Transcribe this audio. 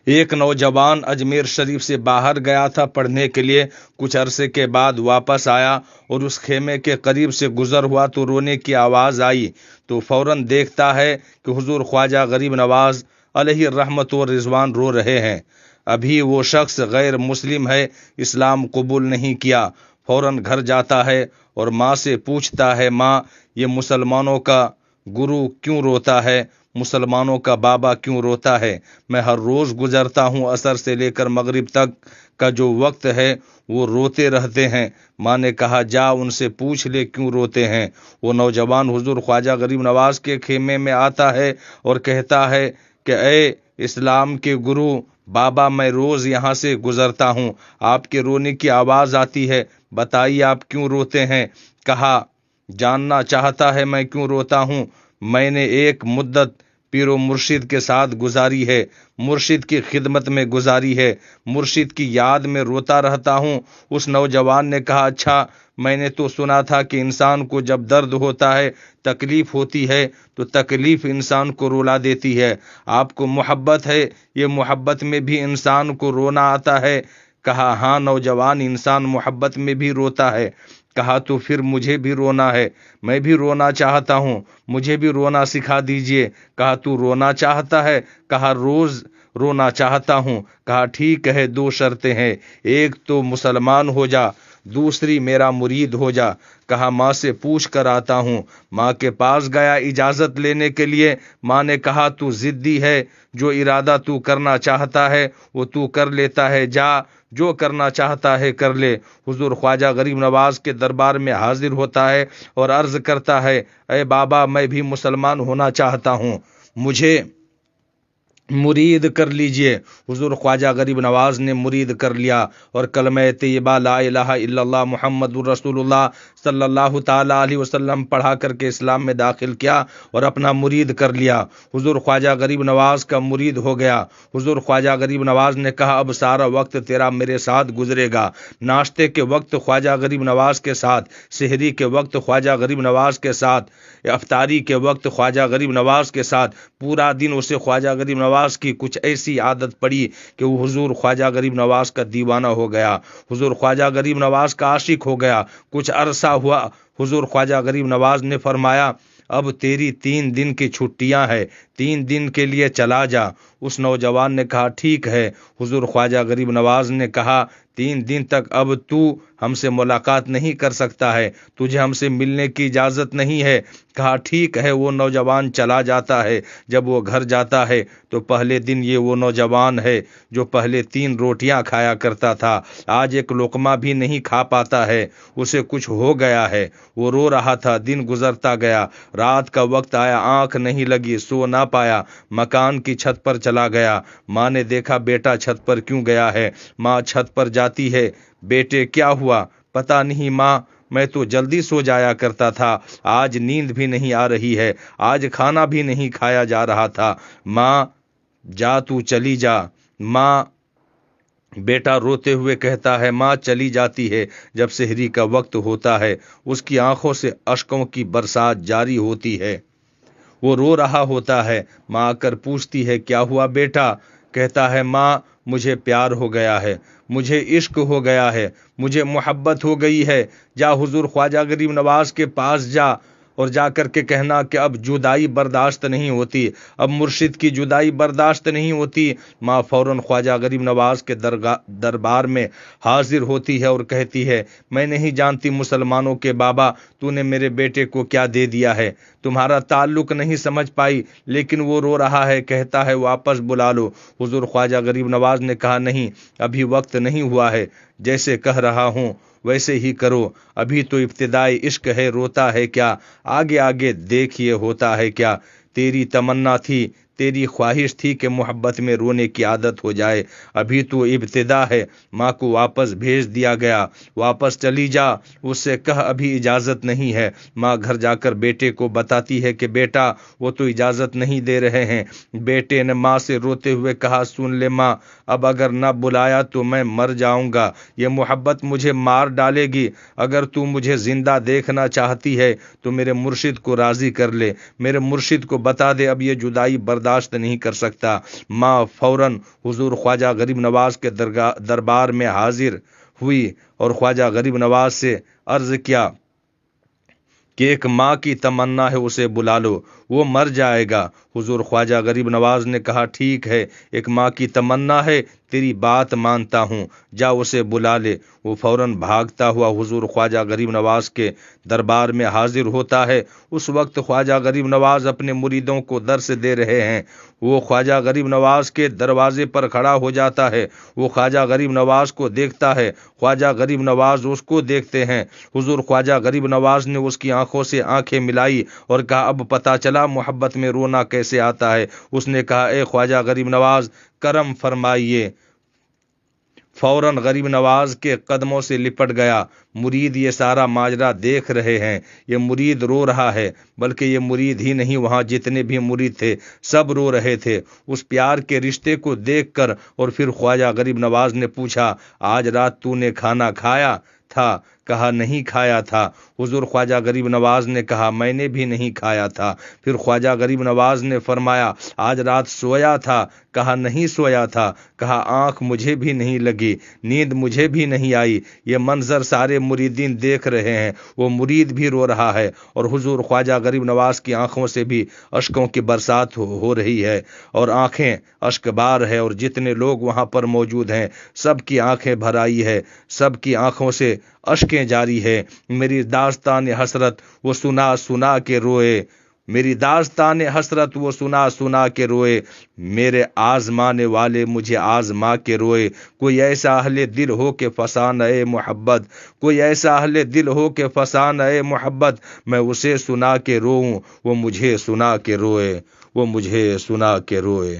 ایک نوجوان اجمیر شریف سے باہر گیا تھا پڑھنے کے لیے، کچھ عرصے کے بعد واپس آیا اور اس خیمے کے قریب سے گزر ہوا تو رونے کی آواز آئی، تو فوراً دیکھتا ہے کہ حضور خواجہ غریب نواز علیہ الرحمت و رضوان رو رہے ہیں۔ ابھی وہ شخص غیر مسلم ہے، اسلام قبول نہیں کیا۔ فوراً گھر جاتا ہے اور ماں سے پوچھتا ہے، ماں، یہ مسلمانوں کا گرو کیوں روتا ہے؟ مسلمانوں کا بابا کیوں روتا ہے؟ میں ہر روز گزرتا ہوں، عصر سے لے کر مغرب تک کا جو وقت ہے وہ روتے رہتے ہیں۔ ماں نے کہا، جا ان سے پوچھ لے کیوں روتے ہیں۔ وہ نوجوان حضور خواجہ غریب نواز کے خیمے میں آتا ہے اور کہتا ہے کہ اے اسلام کے گرو بابا، میں روز یہاں سے گزرتا ہوں، آپ کے رونے کی آواز آتی ہے، بتائیے آپ کیوں روتے ہیں؟ کہا، جاننا چاہتا ہے میں کیوں روتا ہوں؟ میں نے ایک مدت پیر و مرشد کے ساتھ گزاری ہے، مرشد کی خدمت میں گزاری ہے، مرشد کی یاد میں روتا رہتا ہوں۔ اس نوجوان نے کہا، اچھا، میں نے تو سنا تھا کہ انسان کو جب درد ہوتا ہے، تکلیف ہوتی ہے تو تکلیف انسان کو رلا دیتی ہے، آپ کو محبت ہے، یہ محبت میں بھی انسان کو رونا آتا ہے؟ کہا، ہاں نوجوان، انسان محبت میں بھی روتا ہے۔ کہا، تو پھر مجھے بھی رونا ہے، میں بھی رونا چاہتا ہوں، مجھے بھی رونا سکھا دیجئے۔ کہا، تو رونا چاہتا ہے؟ کہا، روز رونا چاہتا ہوں۔ کہا، ٹھیک ہے، دو شرطیں ہیں، ایک تو مسلمان ہو جا، دوسری میرا مرید ہو جا۔ کہا، ماں سے پوچھ کر آتا ہوں۔ ماں کے پاس گیا اجازت لینے کے لیے۔ ماں نے کہا، تو ضدی ہے، جو ارادہ تو کرنا چاہتا ہے وہ تو کر لیتا ہے، جا جو کرنا چاہتا ہے کر لے۔ حضور خواجہ غریب نواز کے دربار میں حاضر ہوتا ہے اور عرض کرتا ہے، اے بابا، میں بھی مسلمان ہونا چاہتا ہوں، مجھے مرید کر لیجئے۔ حضور خواجہ غریب نواز نے مرید کر لیا اور کلمہ طیبہ لا الہ الا اللہ محمد الرسول اللہ صلی اللہ تعالی علیہ وسلم پڑھا کر کے اسلام میں داخل کیا اور اپنا مرید کر لیا۔ حضور خواجہ غریب نواز کا مرید ہو گیا۔ حضور خواجہ غریب نواز نے کہا، اب سارا وقت تیرا میرے ساتھ گزرے گا، ناشتے کے وقت خواجہ غریب نواز کے ساتھ، سحری کے وقت خواجہ غریب نواز کے ساتھ، افطاری کے وقت خواجہ غریب نواز کے ساتھ۔ پورا دن اسے خواجہ غریب نواز کی کچھ ایسی عادت پڑی کہ وہ حضور خواجہ غریب نواز کا دیوانہ ہو گیا، حضور خواجہ غریب نواز کا عاشق ہو گیا۔ کچھ عرصہ ہوا، حضور خواجہ غریب نواز نے فرمایا، اب تیری 3 دن کی چھٹیاں ہیں، 3 دن کے لیے چلا جا۔ اس نوجوان نے کہا، ٹھیک ہے۔ حضور خواجہ غریب نواز نے کہا، 3 دن تک اب تو ہم سے ملاقات نہیں کر سکتا ہے، تجھے ہم سے ملنے کی اجازت نہیں ہے۔ کہا، ٹھیک ہے۔ وہ نوجوان چلا جاتا ہے۔ جب وہ گھر جاتا ہے تو پہلے دن یہ وہ نوجوان ہے جو پہلے 3 روٹیاں کھایا کرتا تھا، آج ایک لقمہ بھی نہیں کھا پاتا ہے، اسے کچھ ہو گیا ہے۔ وہ رو رہا تھا، دن گزرتا گیا، رات کا وقت آیا، آنکھ نہیں لگی، سو نہ پایا، مکان کی چھت پر چلا گیا۔ ماں نے دیکھا، بیٹا چھت پر کیوں گیا ہے؟ ماں چھت پر جاتی ہے، بیٹے کیا ہوا؟ پتہ نہیں ماں، میں تو جلدی سو جایا کرتا تھا، آج نیند بھی نہیں آ رہی ہے، آج کھانا بھی نہیں کھایا جا رہا تھا۔ ماں، جا تو چلی جا۔ ماں، بیٹا روتے ہوئے کہتا ہے، ماں چلی جاتی ہے۔ جب سحری کا وقت ہوتا ہے، اس کی آنکھوں سے اشکوں کی برسات جاری ہوتی ہے، وہ رو رہا ہوتا ہے۔ ماں آ کر پوچھتی ہے، کیا ہوا بیٹا؟ کہتا ہے، ماں، مجھے پیار ہو گیا ہے، مجھے عشق ہو گیا ہے، مجھے محبت ہو گئی ہے۔ جا حضور خواجہ غریب نواز کے پاس جا اور جا کر کے کہنا کہ اب جدائی برداشت نہیں ہوتی، اب مرشد کی جدائی برداشت نہیں ہوتی۔ ماں فوراً خواجہ غریب نواز کے دربار میں حاضر ہوتی ہے اور کہتی ہے، میں نہیں جانتی مسلمانوں کے بابا، تو نے میرے بیٹے کو کیا دے دیا ہے، تمہارا تعلق نہیں سمجھ پائی، لیکن وہ رو رہا ہے، کہتا ہے واپس بلا لو۔ حضور خواجہ غریب نواز نے کہا، نہیں، ابھی وقت نہیں ہوا ہے، جیسے کہہ رہا ہوں ویسے ہی کرو، ابھی تو ابتدائی عشق ہے، روتا ہے کیا، آگے آگے دیکھیے ہوتا ہے کیا۔ تیری تمنا تھی، تیری خواہش تھی کہ محبت میں رونے کی عادت ہو جائے، ابھی تو ابتدا ہے۔ ماں کو واپس بھیج دیا گیا، واپس چلی جا، اس سے کہہ ابھی اجازت نہیں ہے۔ ماں گھر جا کر بیٹے کو بتاتی ہے کہ بیٹا، وہ تو اجازت نہیں دے رہے ہیں۔ بیٹے نے ماں سے روتے ہوئے کہا، سن لے ماں، اب اگر نہ بلایا تو میں مر جاؤں گا، یہ محبت مجھے مار ڈالے گی، اگر تو مجھے زندہ دیکھنا چاہتی ہے تو میرے مرشد کو راضی کر لے، میرے مرشد کو بتا دے اب یہ جدائی برداشت برداشت نہیں کر سکتا۔ ماں فوراً حضور خواجہ غریب نواز کے دربار میں حاضر ہوئی اور خواجہ غریب نواز سے عرض کیا کہ ایک ماں کی تمنا ہے، اسے بلا لو، وہ مر جائے گا۔ حضور خواجہ غریب نواز نے کہا ٹھیک ہے، ایک ماں کی تمنا ہے، تیری بات مانتا ہوں، جا اسے بلا لے۔ وہ فوراً بھاگتا ہوا حضور خواجہ غریب نواز کے دربار میں حاضر ہوتا ہے۔ اس وقت خواجہ غریب نواز اپنے مریدوں کو درس دے رہے ہیں۔ وہ خواجہ غریب نواز کے دروازے پر کھڑا ہو جاتا ہے۔ وہ خواجہ غریب نواز کو دیکھتا ہے، خواجہ غریب نواز اس کو دیکھتے ہیں۔ حضور خواجہ غریب نواز نے اس کی آنکھوں سے آنکھیں ملائی اور کہا اب پتہ چلا محبت میں رونا کیسے آتا ہے۔ اس نے کہا اے خواجہ غریب نواز کرم فرمائیے۔ فوراً غریب نواز کے قدموں سے لپٹ گیا۔ مرید یہ سارا ماجرا دیکھ رہے ہیں، یہ مرید رو رہا ہے، بلکہ یہ مرید ہی نہیں، وہاں جتنے بھی مرید تھے سب رو رہے تھے اس پیار کے رشتے کو دیکھ کر۔ اور پھر خواجہ غریب نواز نے پوچھا آج رات تو نے کھانا کھایا تھا؟ کہا نہیں کھایا تھا۔ حضور خواجہ غریب نواز نے کہا میں نے بھی نہیں کھایا تھا۔ پھر خواجہ غریب نواز نے فرمایا آج رات سویا تھا؟ کہا نہیں سویا تھا۔ کہا آنکھ مجھے بھی نہیں لگی، نیند مجھے بھی نہیں آئی۔ یہ منظر سارے مریدین دیکھ رہے ہیں، وہ مرید بھی رو رہا ہے اور حضور خواجہ غریب نواز کی آنکھوں سے بھی اشکوں کی برسات ہو رہی ہے اور آنکھیں اشک بار ہے، اور جتنے لوگ وہاں پر موجود ہیں سب کی آنکھیں بھر آئی ہے، سب کی آنکھوں سے اشکیں جاری ہے۔ میری داستان حسرت وہ سنا سنا کے روئے، میری داستان حسرت وہ سنا سنا کے روئے، میرے آزمانے والے مجھے آزما کے روئے۔ کوئی ایسا اہل دل ہو کہ فسان اے محبت، کوئی ایسا اہل دل ہو کہ فسان اے محبت، میں اسے سنا کے روؤں وہ مجھے سنا کے روئے، وہ مجھے سنا کے روئے۔